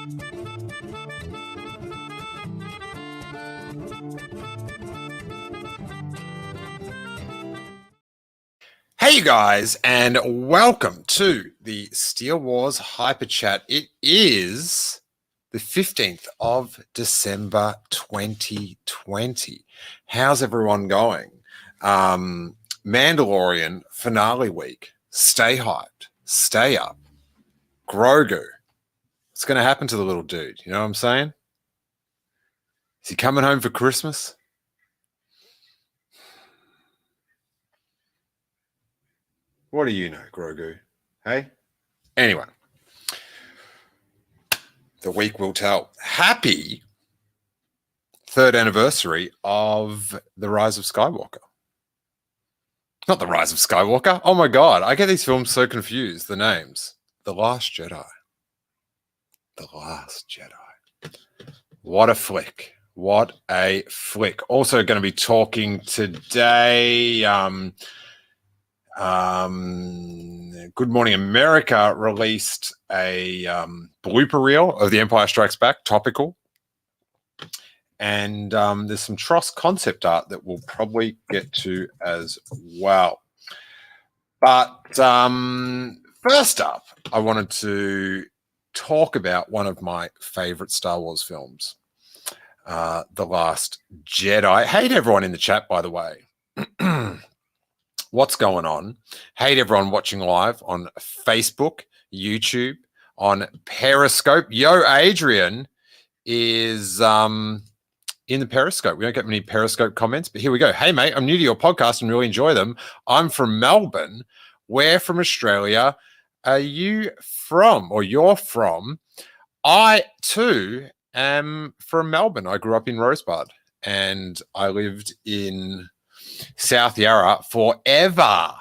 Hey you guys, and welcome to the Steele Wars Hyperchat. It is the 15th of December 2020. How's everyone going? Mandalorian finale week. Stay hyped. Stay up. Grogu. What's going to happen to the little dude? You know what I'm saying? Is he coming home for Christmas? What do you know, Grogu? Hey? Anyway, the week will tell. Happy 3rd anniversary of the Rise of Skywalker. Not the Rise of Skywalker. Oh my God, I get these films so confused, the names. The Last Jedi. The Last Jedi. What a flick. What a flick. Also going to be talking today... Good Morning America released a blooper reel of The Empire Strikes Back, topical. And there's some TROS concept art that we'll probably get to as well. But first up, I wanted to talk about one of my favorite Star Wars films, The Last Jedi. Hey to everyone in the chat, by the way. What's going on? Hey to everyone watching live on Facebook, YouTube, on Periscope. Yo, Adrian is in the Periscope. We don't get many Periscope comments, but here we go. Hey, mate, I'm new to your podcast and really enjoy them. I'm from Melbourne. Where from Australia are you from, or you're from? I, too, am from Melbourne. I grew up in Rosebud, and I lived in South Yarra forever,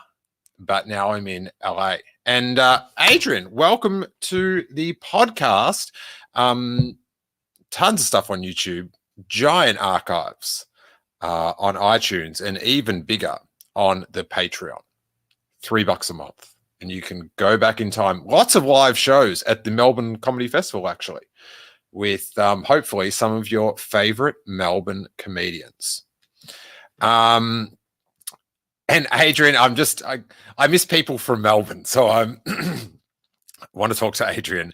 but now I'm in LA. And Adrian, welcome to the podcast. Tons of stuff on YouTube, giant archives on iTunes, and even bigger on the Patreon. $3 a month, and you can go back in time. Lots of live shows at the Melbourne Comedy Festival, actually, with hopefully some of your favorite Melbourne comedians. And Adrian, I miss people from Melbourne, so I want to talk to Adrian.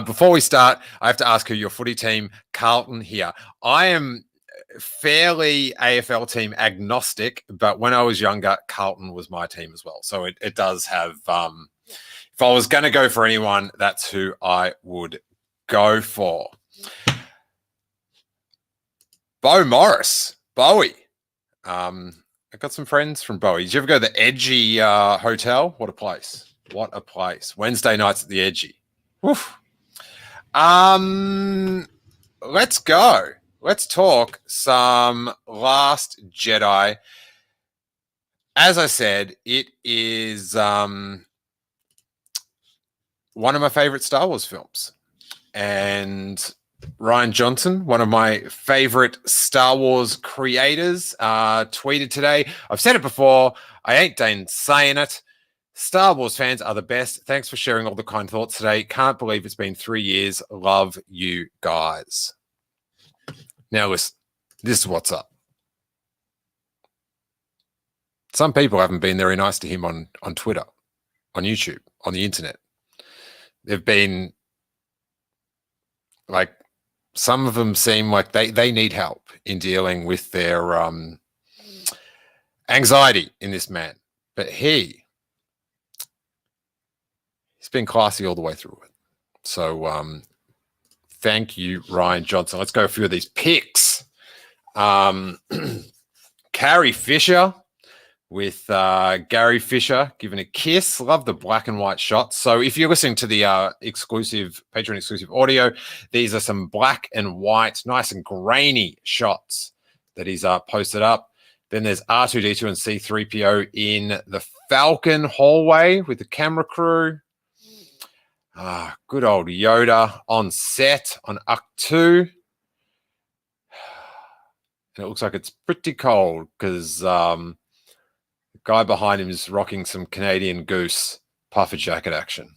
Before we start, I have to ask who your footy team, Carlton here. I am fairly AFL team agnostic, but when I was younger, Carlton was my team as well. So it does have, if I was going to go for anyone, that's who I would go for. Bo Morris, Bowie. I got some friends from Bowie. Did you ever go to the Edgy Hotel? What a place. What a place. Wednesday nights at the Edgy. Woof. Let's go. Let's talk some Last Jedi. As I said, it is one of my favorite Star Wars films. And Ryan Johnson, one of my favorite Star Wars creators, tweeted today. I've said it before. I ain't done saying it. Star Wars fans are the best. Thanks for sharing all the kind thoughts today. Can't believe it's been 3 years. Love you guys. Now listen, this is what's up. Some people haven't been very nice to him on Twitter, on YouTube, on the internet. They've been like, some of them seem like they need help in dealing with their anxiety in this man. But he's been classy all the way through it. So thank you, Ryan Johnson. Let's go a few of these picks. Carrie Fisher with Gary Fisher giving a kiss. Love the black and white shots. So if you're listening to the exclusive Patreon exclusive audio, these are some black and white, nice and grainy shots that he's posted up. Then there's R2-D2 and C-3PO in the Falcon hallway with the camera crew. Good old Yoda on set on Uktu. And it looks like it's pretty cold because the guy behind him is rocking some Canadian Goose puffer jacket action.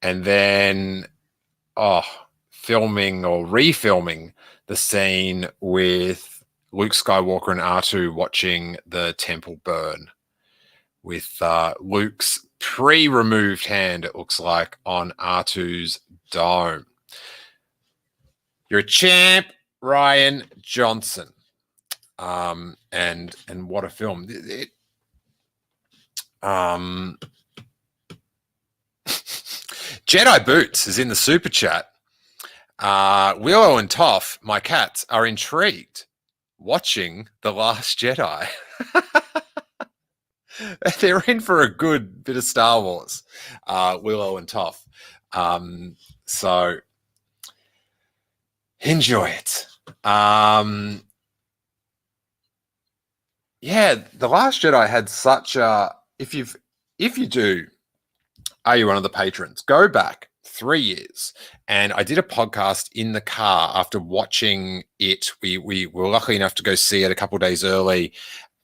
And then filming or refilming the scene with Luke Skywalker and R2 watching the temple burn with Luke's pre-removed hand, it looks like, on R2's dome. You're a champ, Ryan Johnson. And what a film. Jedi Boots is in the super chat. Willow and Toph, my cats, are intrigued watching The Last Jedi. They're in for a good bit of Star Wars, Willow and Toph. So enjoy it. Yeah, The Last Jedi had such a. If you do, are you one of the patrons? Go back 3 years, and I did a podcast in the car after watching it. We were lucky enough to go see it a couple of days early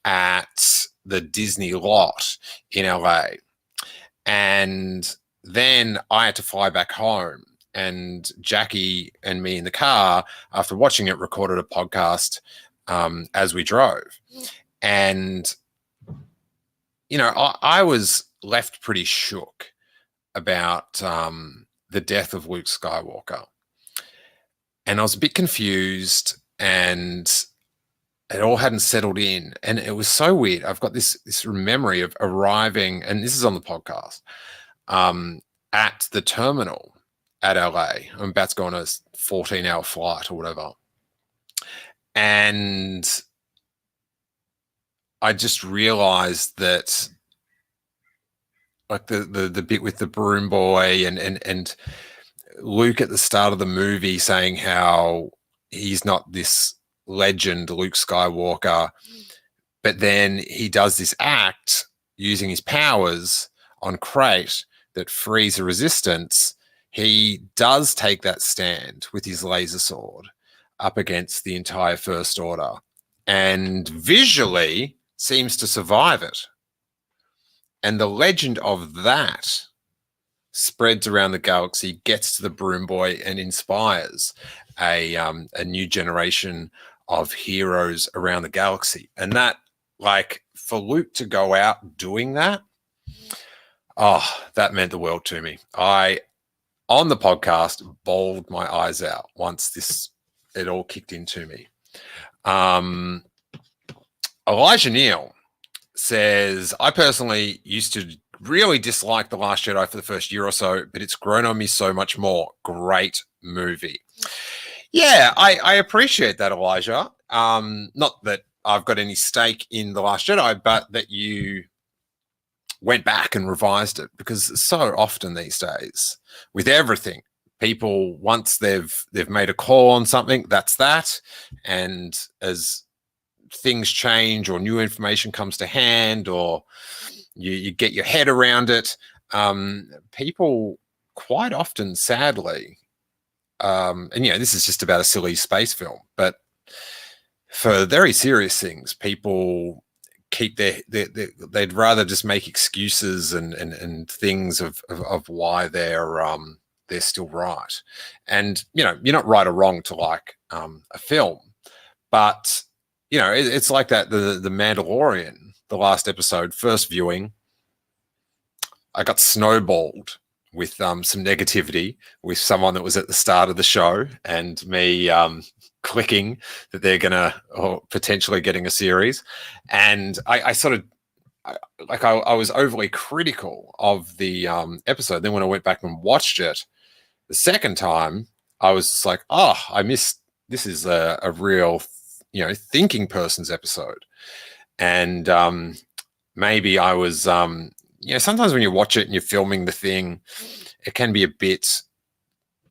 at the Disney lot in LA, and then I had to fly back home. And Jackie and me in the car, after watching it, recorded a podcast as we drove. And, you know, I was left pretty shook about the death of Luke Skywalker. And I was a bit confused, and it all hadn't settled in. And it was so weird. I've got this memory of arriving, and this is on the podcast, at the terminal at LA. I'm about to go on a 14-hour flight or whatever. And I just realized that, like, the bit with the broom boy and Luke at the start of the movie saying how he's not this legend, Luke Skywalker, but then he does this act using his powers on Crate that frees the resistance. He does take that stand with his laser sword up against the entire First Order, and visually seems to survive it. And the legend of that spreads around the galaxy, gets to the broom boy, and inspires a new generation of heroes around the galaxy. And that, like, for Luke to go out doing that, that meant the world to me. I, on the podcast, bawled my eyes out once it all kicked into me. Elijah Neal says, I personally used to really dislike The Last Jedi for the first year or so, but it's grown on me so much more. Great movie. Yeah, I appreciate that, Elijah. Not that I've got any stake in The Last Jedi, but that you went back and revised it, because so often these days with everything, people, once they've made a call on something, that's that. And as things change or new information comes to hand, or you get your head around it, people quite often, sadly, and you know, this is just about a silly space film, but for very serious things, people keep they'd rather just make excuses and things of why they're still right. And you know, you're not right or wrong to like a film, but you know, it's like that the Mandalorian, the last episode, first viewing, I got snowballed with some negativity with someone that was at the start of the show, and me clicking that they're gonna, or potentially getting a series. And I sort of, I was overly critical of the episode. Then when I went back and watched it the second time, I was just like, I missed, this is a real, you know, thinking person's episode. And maybe I was, you know, sometimes when you watch it and you're filming the thing, it can be a bit,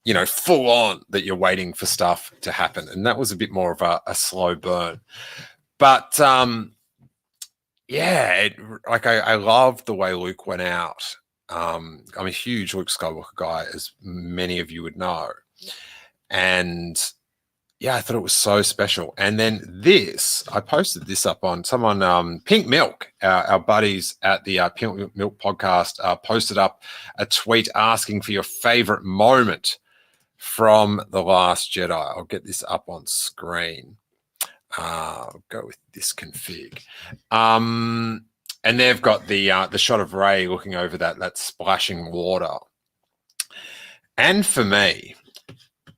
you know, full on that you're waiting for stuff to happen. And that was a bit more of a slow burn. But yeah, I love the way Luke went out. I'm a huge Luke Skywalker guy, as many of you would know. And yeah, I thought it was so special. And then I posted this up on someone, Pink Milk, our buddies at the Pink Milk podcast, posted up a tweet asking for your favorite moment from The Last Jedi. I'll get this up on screen. I'll go with this config. And they've got the shot of Rey looking over that splashing water. And for me,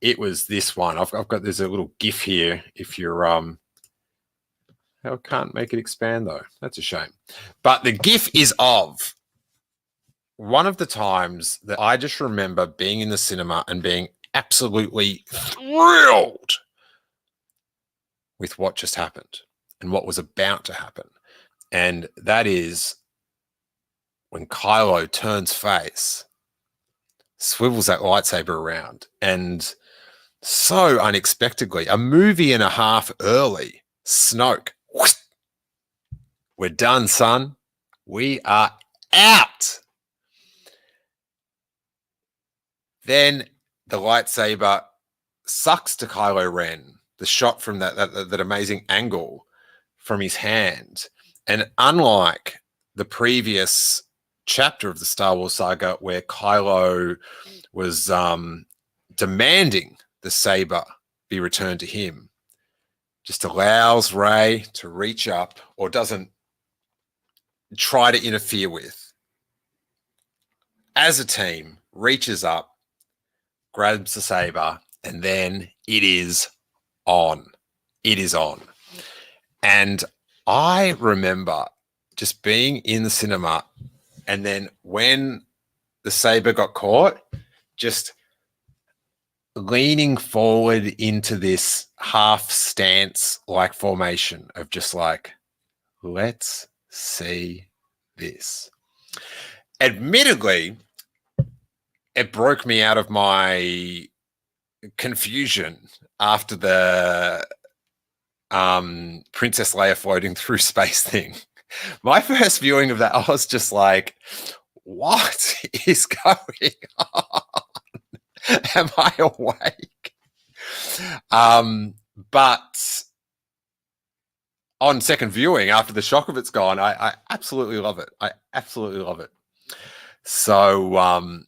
it was this one. I've got, there's a little GIF here. If you're I can't make it expand though. That's a shame. But the GIF is of one of the times that I just remember being in the cinema and being absolutely thrilled with what just happened and what was about to happen. And that is when Kylo turns face, swivels that lightsaber around, and so unexpectedly, a movie and a half early, Snoke, we're done, son. We are out. Then the lightsaber sucks to Kylo Ren. The shot from that amazing angle from his hand. And unlike the previous chapter of the Star Wars saga where Kylo was demanding the saber be returned to him, just allows Rey to reach up, or doesn't try to interfere with. As a team, reaches up, grabs the saber, and then it is on. It is on. And I remember just being in the cinema, and then when the saber got caught, just leaning forward into this half stance like formation of just like, let's see this. Admittedly, it broke me out of my confusion after the Princess Leia floating through space thing. My first viewing of that, I was just like, what is going on? Am I awake? But on second viewing, after the shock of it's gone, I absolutely love it. I absolutely love it. So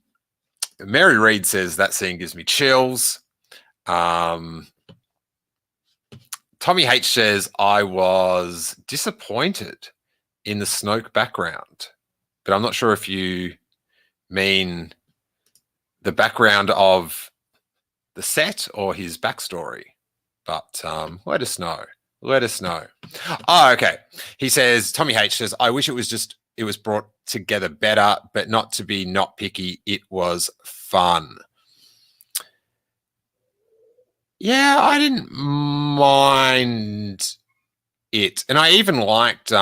Mary Reed says that scene gives me chills. Tommy H says I was disappointed in the Snoke background, but I'm not sure if you mean the background of the set or his backstory, but let us know. Let us know. Oh, okay. He says, Tommy H says, I wish it was brought together better, but not to be not picky. It was fun. Yeah, I didn't mind it. And I even liked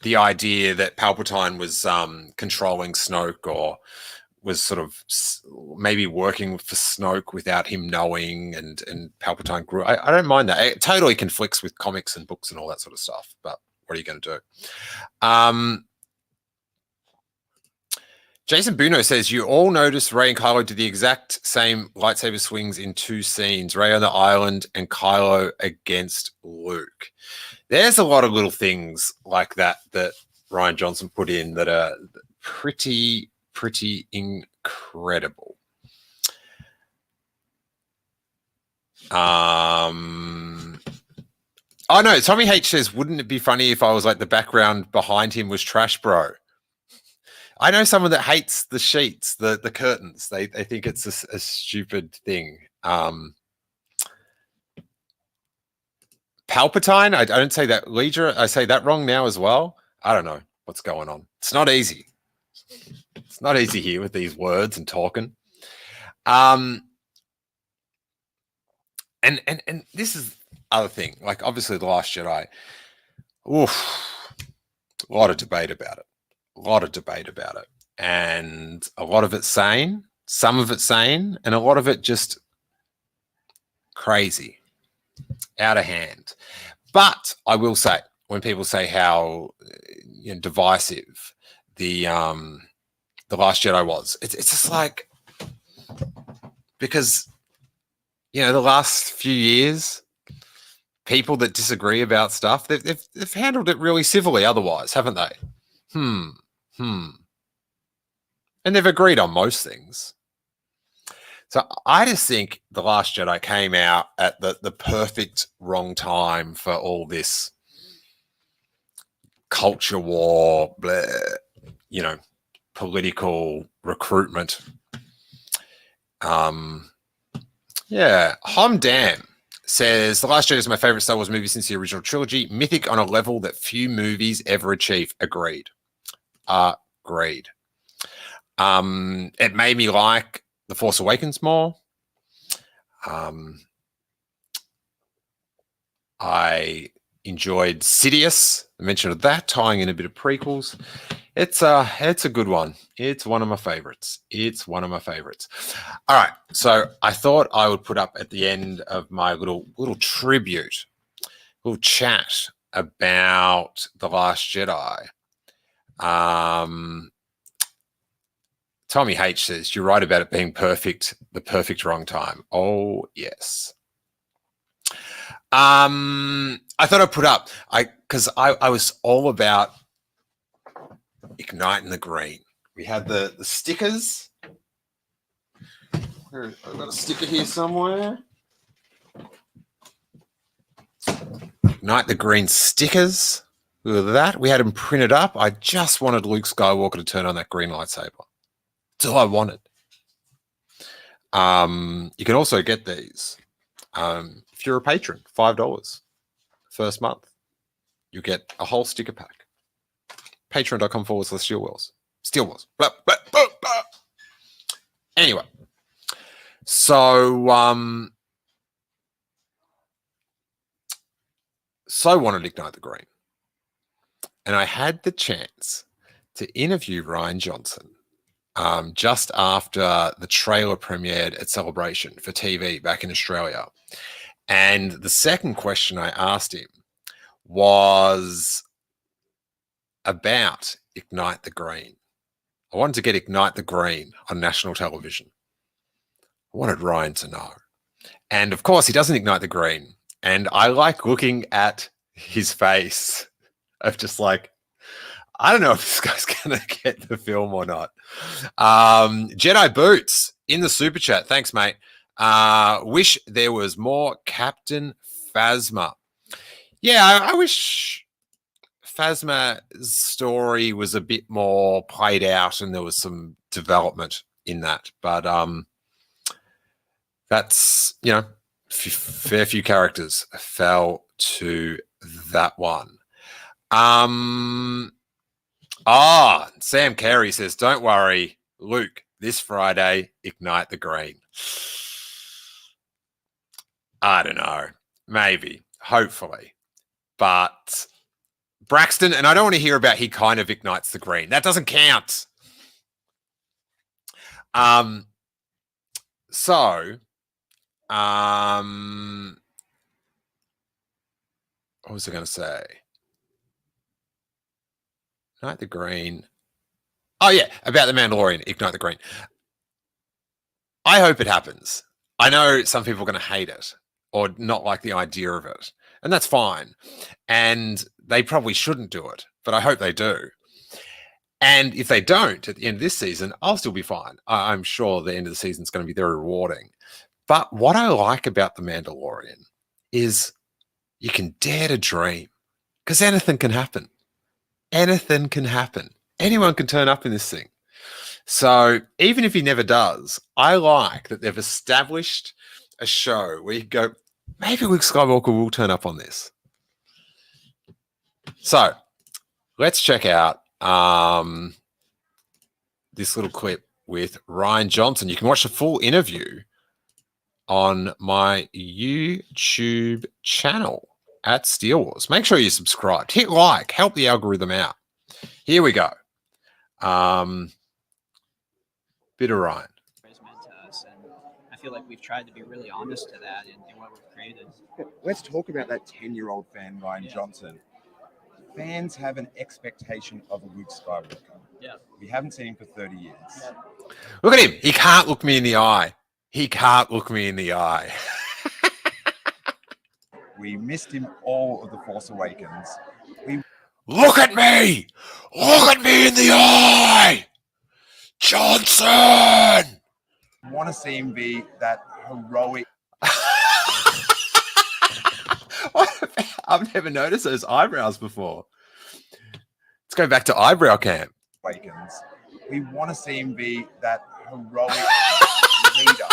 the idea that Palpatine was controlling Snoke, or was sort of maybe working for Snoke without him knowing, and Palpatine grew. I don't mind that. It totally conflicts with comics and books and all that sort of stuff, but what are you going to do? Jason Buno says, you all noticed Rey and Kylo did the exact same lightsaber swings in two scenes, Rey on the island and Kylo against Luke. There's a lot of little things like that that Rian Johnson put in that are pretty incredible. Oh no, Tommy H says, wouldn't it be funny if I was like the background behind him was trash, bro? I know someone that hates the sheets, the curtains. They think it's a stupid thing. Palpatine, I don't say that. Leisure, I say that wrong now as well. I don't know what's going on. It's not easy. It's not easy here with these words and talking. And this is other thing. Like, obviously, The Last Jedi. Oof, a lot of debate about it. A lot of debate about it. And a lot of it sane, some of it sane, and a lot of it just crazy, out of hand. But I will say, when people say how divisive the Last Jedi was, it's just like, because the last few years, people that disagree about stuff, they've handled it really civilly otherwise, haven't they? And they've agreed on most things. So I just think The Last Jedi came out at the perfect wrong time for all this culture war, blah, you know, political recruitment. Yeah, Homdam says The Last Jedi is my favorite Star Wars movie since the original trilogy. Mythic on a level that few movies ever achieve. Agreed. Agreed. It made me like The Force Awakens more. I enjoyed Sidious. I mentioned that, tying in a bit of prequels. It's a good one. It's one of my favorites. It's one of my favorites. All right, so I thought I would put up at the end of my little tribute, little chat about The Last Jedi. Tommy H says, you're right about it being perfect, the perfect wrong time. Oh, yes. I thought I'd put up, because I was all about igniting the green. We had the stickers. I've got a sticker here somewhere. Ignite the green stickers. Look at that. We had them printed up. I just wanted Luke Skywalker to turn on that green lightsaber. That's all I wanted. You can also get these if you're a patron, $5 first month. You get a whole sticker pack. Patreon.com/Steele Wars. Steele Wars. Blah, blah, blah, blah. Anyway, so wanted to ignite the green, and I had the chance to interview Ryan Johnson just after the trailer premiered at Celebration for TV back in Australia. And the second question I asked him was about Ignite the Green. I wanted to get Ignite the Green on national television. I wanted Ryan to know. And of course, he doesn't ignite the green. And I like looking at his face of just like, I don't know if this guy's going to get the film or not. Jedi Boots in the super chat. Thanks, mate. Wish there was more Captain Phasma. Yeah, I wish Phasma's story was a bit more played out and there was some development in that. But that's, you know, fair few characters fell to that one. Sam Carey says, don't worry, Luke, this Friday, ignite the green. I don't know. Maybe. Hopefully. But Braxton, and I don't want to hear about he kind of ignites the green. That doesn't count. What was I going to say? Ignite the green. Oh, yeah, about the Mandalorian, ignite the green. I hope it happens. I know some people are going to hate it or not like the idea of it, and that's fine. And they probably shouldn't do it, but I hope they do. And if they don't at the end of this season, I'll still be fine. I'm sure the end of the season is going to be very rewarding. But what I like about The Mandalorian is you can dare to dream because anything can happen. Anything can happen. Anyone can turn up in this thing. So even if he never does, I like that they've established a show where you go, maybe Luke Skywalker will turn up on this. So let's check out this little clip with Ryan Johnson. You can watch the full interview on my YouTube channel at Steele Wars. Make sure you're subscribed. Hit like. Help the algorithm out. Here we go. Bit of Ryan. Meant to us, and I feel like we've tried to be really honest to that in what we've created. Let's talk about that 10-year-old fan, Ryan Johnson. Fans have an expectation of a Luke Skywalker. Yeah. We haven't seen him for 30 years. Yeah. Look at him. He can't look me in the eye. He can't look me in the eye. We missed him all of The Force Awakens. Look at me! Look at me in the eye! Johnson! want to see him be that heroic. I've never noticed those eyebrows before. Let's go back to eyebrow camp. Awakens. We want to see him be that heroic leader,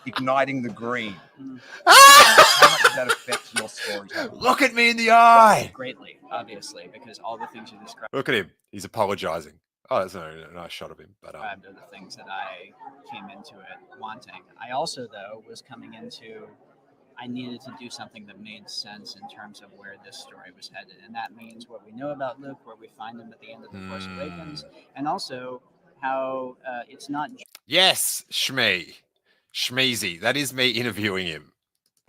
igniting the green. How much does that affect your storytelling? Look at me in the eye. Greatly, obviously, because all the things you described Look at him. He's apologizing. Oh, that's a nice shot of him. But are the things that I came into it wanting. I also, though, was coming into, I needed to do something that made sense in terms of where this story was headed. And that means what we know about Luke, where we find him at the end of The Force Awakens, and also how it's not yes, Shmeezy. That is me interviewing him.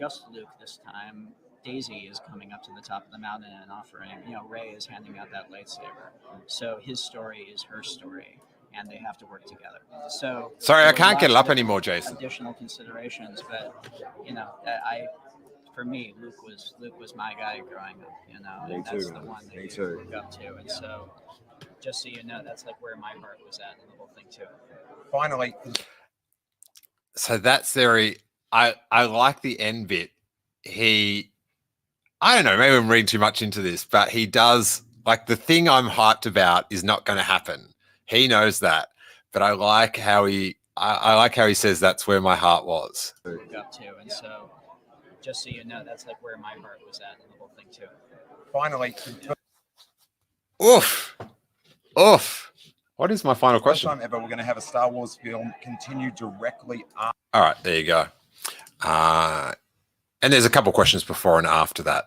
just Luke this time. Daisy is coming up to the top of the mountain and offering, Rey is handing out that lightsaber. So his story is her story, and they have to work together. So sorry, I can't get it up anymore, Jason. Additional considerations, but for me, Luke was my guy growing up. And that's the one that you look up to. And so, just so you know, that's like where my heart was at in the whole thing too. Finally, so that's very. I like the end bit. I don't know, maybe I'm reading too much into this, but he does, like, the thing I'm hyped about is not going to happen. He knows that, but I like how he says that's where my heart was. Up to, and so just so you know, that's like where my heart was at in the whole thing too. Finally, oof. What is my final question? First time ever, we're going to have a Star Wars film continue directly after. All right, there you go. And there's a couple questions before and after that.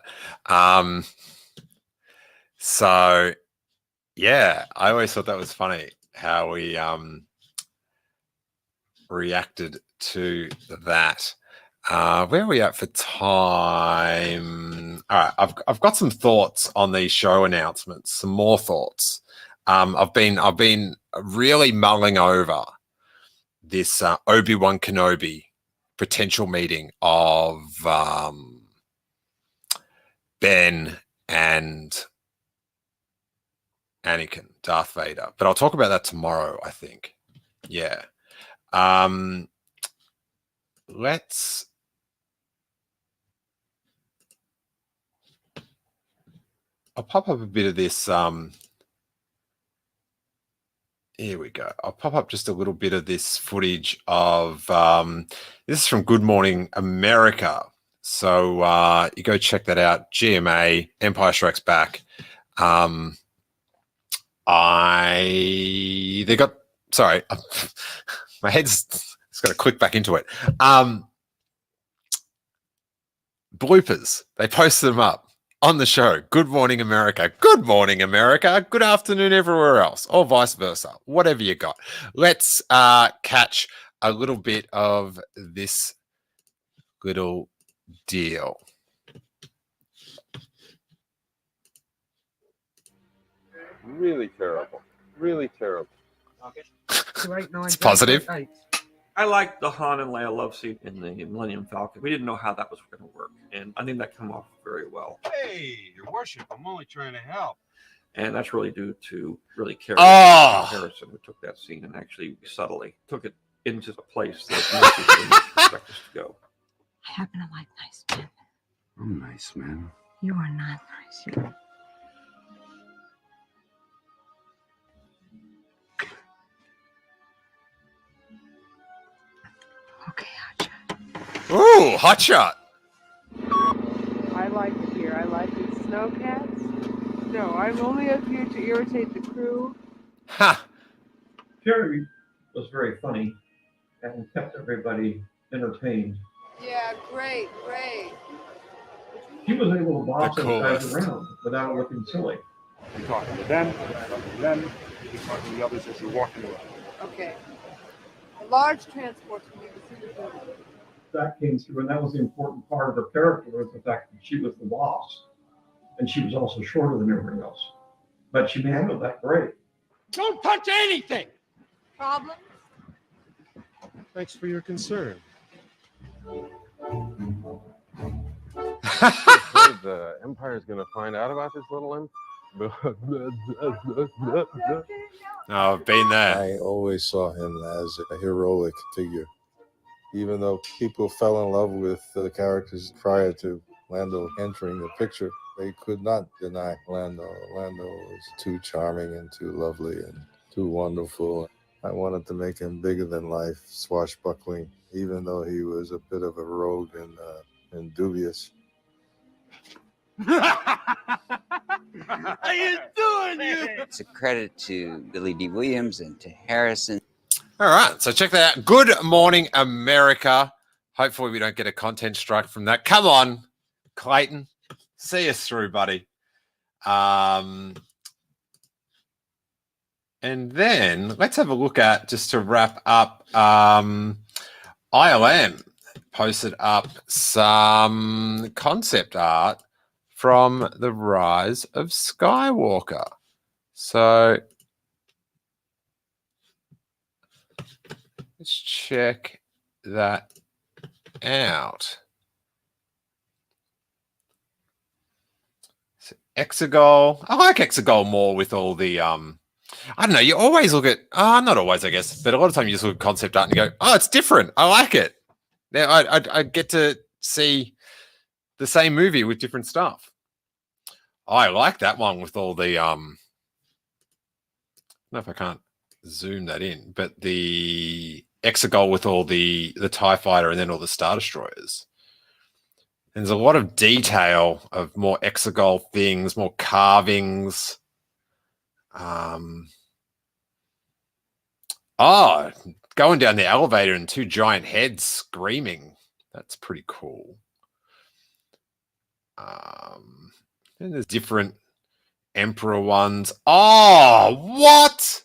So, yeah, I always thought that was funny how we reacted to that. Where are we at for time? All right, I've got some thoughts on these show announcements. Some more thoughts. I've been really mulling over this Obi-Wan Kenobi potential meeting of Ben and Anakin, Darth Vader. But I'll talk about that tomorrow, I think. Yeah. I'll pop up a bit of this. Here we go. I'll pop up just a little bit of this footage of this is from Good Morning America. So you go check that out. GMA, Empire Strikes Back. My head's it's got to click back into it. Bloopers. They posted them up on the show. Good morning, America. Good morning, America. Good afternoon, everywhere else, or vice versa. Whatever you got. Let's catch a little bit of this little deal. Really terrible. Really terrible. It's positive. I liked the Han and Leia love scene in the Millennium Falcon. We didn't know how that was going to work, and I think that came off very well. Hey, Your Worship, I'm only trying to help. And that's really due to Carrie Harrison, who took that scene and actually subtly took it into the place that most people didn't expect us to go. I happen to like nice men. I'm nice, man. You are not nice. Okay, hotshot. Ooh, hot shot. I like it here. I like these snowcats. No, I'm only up here to irritate the crew. Ha! Carrie was very funny and kept everybody entertained. Yeah, great. He was able to boss The those guys coolest. around without looking silly. You're talking to them, you're talking to the others as you're walking around. Okay. A large transport can be considered. That came through, and that was the important part of her character, was the fact that she was the boss, and she was also shorter than everybody else. But she handled that great. Don't touch anything! Problems? Thanks for your concern. Afraid the Empire's going to find out about this little imp. Oh, I've been there. I always saw him as a heroic figure. Even though people fell in love with the characters prior to Lando entering the picture, they could not deny Lando. Lando was too charming and too lovely and too wonderful. I wanted to make him bigger than life, swashbuckling, even though he was a bit of a rogue and dubious. How you doing, you? It's a credit to Billy D. Williams and to Harrison. All right, so check that out. Good morning, America. Hopefully we don't get a content strike from that. Come on, Clayton. See us through, buddy. And then let's have a look at, just to wrap up, ILM posted up some concept art from the Rise of Skywalker. So let's check that out. So Exegol. I like Exegol more with all the I don't know, you always look at not always, I guess, but a lot of time you just look at concept art and you go, oh, it's different. I like it. Now I get to see the same movie with different stuff. I like that one with all the I don't know if I can't zoom that in, but the Exegol with all the TIE fighter and then all the Star Destroyers. And there's a lot of detail of more Exegol things, more carvings. Going down the elevator and two giant heads screaming. That's pretty cool. And there's different Emperor ones. Oh, what?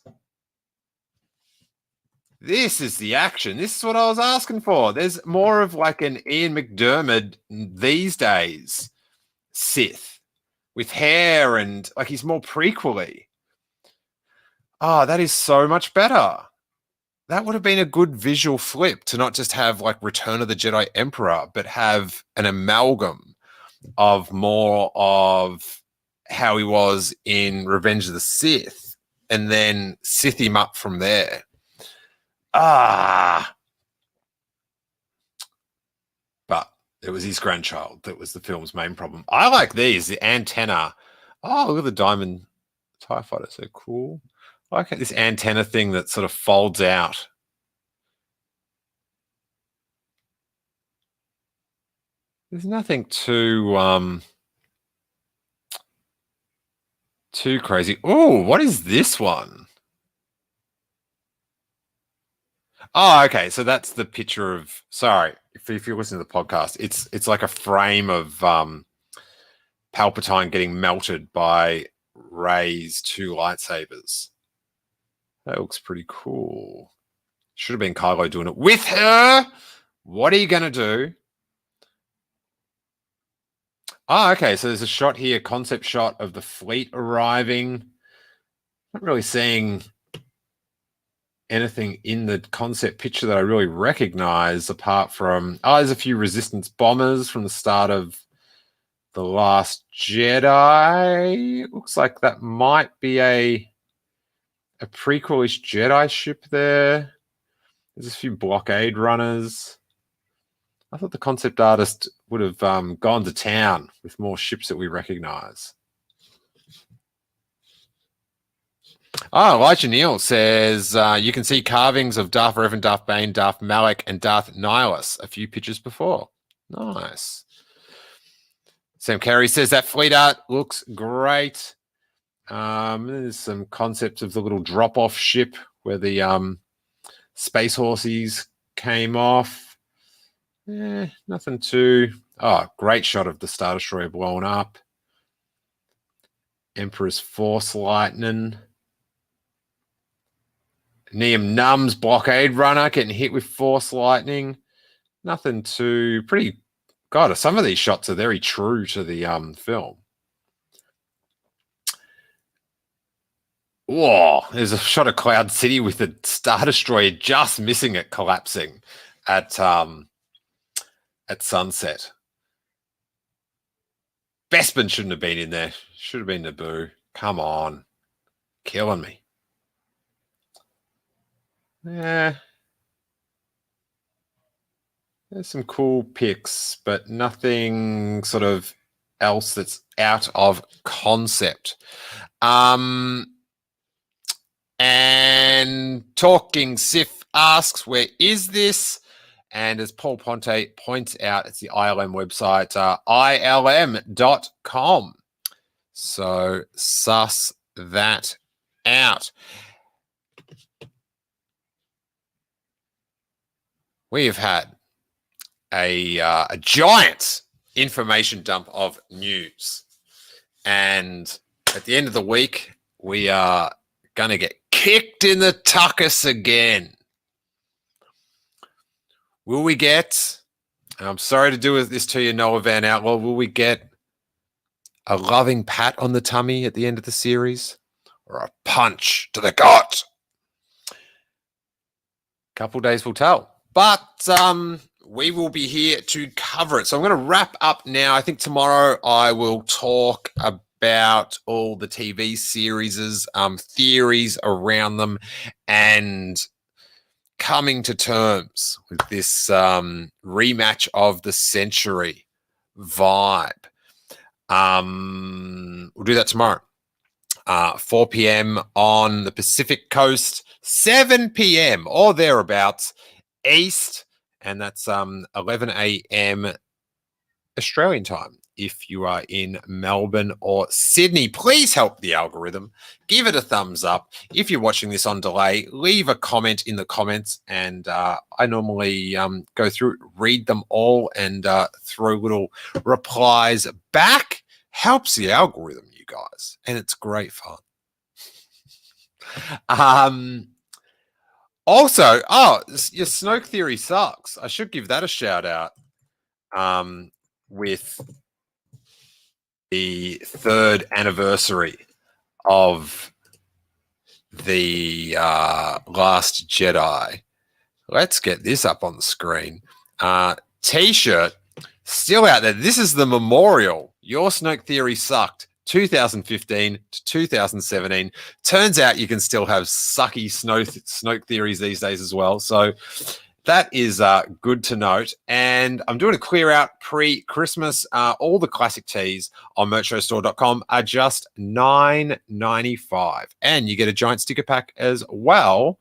This is the action. This is what I was asking for. There's more of like an Ian McDiarmid these days Sith with hair and like he's more prequel-y. Oh, that is so much better. That would have been a good visual flip to not just have like Return of the Jedi Emperor, but have an amalgam of more of how he was in Revenge of the Sith and then Sith him up from there. But it was his grandchild that was the film's main problem. I like these, the antenna. Oh, look at the diamond TIE fighter. So cool. I like this antenna thing that sort of folds out. There's nothing too crazy. Oh, what is this one? Oh, okay. So that's the picture of. Sorry, if you're listening to the podcast, it's like a frame of Palpatine getting melted by Rey's two lightsabers. That looks pretty cool. Should have been Kylo doing it with her. What are you going to do? Oh, okay. So there's a shot here, concept shot of the fleet arriving. Not really seeing anything in the concept picture that I really recognize apart from, there's a few Resistance bombers from the start of The Last Jedi. It looks like that might be a prequelish Jedi ship there. There's a few blockade runners. I thought the concept artist would have gone to town with more ships that we recognize. Elijah Neal says, you can see carvings of Darth Revan, Darth Bane, Darth Malak, and Darth Nihilus a few pictures before. Nice. Sam Carey says that fleet art looks great. There's some concepts of the little drop-off ship where the space horses came off. Nothing too... great shot of the Star Destroyer blown up. Emperor's Force Lightning. Neum Num's blockade runner getting hit with Force Lightning. Nothing too... Pretty... God, some of these shots are very true to the film. Whoa, there's a shot of Cloud City with the Star Destroyer just missing it collapsing at sunset. Bespin shouldn't have been in there. Should have been Naboo. Come on. Killing me. Yeah. There's some cool pics, but nothing sort of else that's out of concept. And Talking Sif asks, where is this? And as Paul Ponte points out, it's the ILM website, ilm.com. So suss that out. We've had a giant information dump of news. And at the end of the week, we are going to get kicked in the tuckus again. Will we get, and I'm sorry to do this to you, Noah Van Outlaw, will we get a loving pat on the tummy at the end of the series? Or a punch to the gut? Couple days will tell. But we will be here to cover it. So I'm going to wrap up now. I think tomorrow I will talk about all the TV series, theories around them, and coming to terms with this rematch of the century vibe. We'll do that tomorrow. 4 p.m. on the Pacific Coast, 7 p.m. or thereabouts East, and that's 11 a.m. Australian time. If you are in Melbourne or Sydney, please help the algorithm. Give it a thumbs up. If you're watching this on delay, leave a comment in the comments, and I normally go through, read them all, and throw little replies back. Helps the algorithm, you guys, and it's great fun. Also, your Snoke theory sucks. I should give that a shout out with the 3rd anniversary of the Last Jedi. Let's get this up on the screen. T-shirt still out there. This is the memorial. Your Snoke theory sucked. 2015 to 2017. Turns out you can still have sucky Snoke theories these days as well. So that is good to note. And I'm doing a clear out pre-Christmas. All the classic tees on merchshowstore.com are just $9.95. And you get a giant sticker pack as well.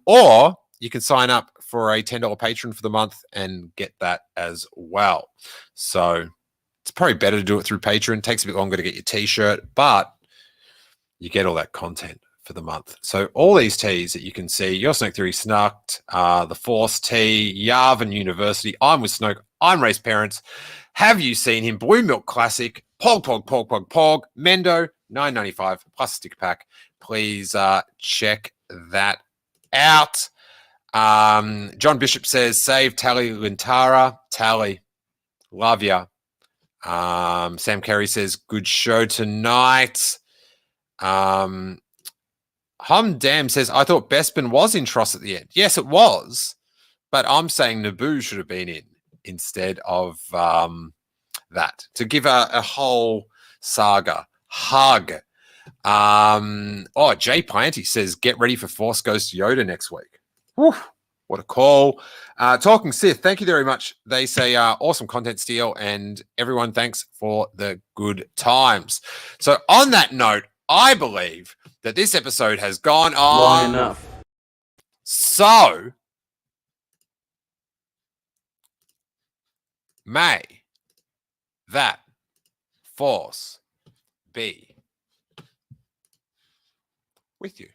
Or you can sign up for a $10 patron for the month and get that as well. So it's probably better to do it through Patreon. It takes a bit longer to get your t-shirt, but you get all that content for the month. So all these teas that you can see, Your Snoke Theory Snucked, the Force Tea, Yavin University, I'm with Snoke, I'm Race Parents. Have you seen him? Blue Milk Classic, Pog, Mendo, $9.95 plus sticker pack. Please check that out. John Bishop says, save Tally Lintara. Tally, love ya. Sam Carey says, good show tonight. Humdam says, I thought Bespin was in TROS at the end. Yes, it was, but I'm saying Naboo should have been in instead of that to give a whole saga hug. Jay Planty says, get ready for Force Ghost Yoda next week. Whew. What a call. Talking Sith, thank you very much. They say awesome content, Steele, and everyone, thanks for the good times. So on that note, I believe that this episode has gone on long enough. So may that force be with you.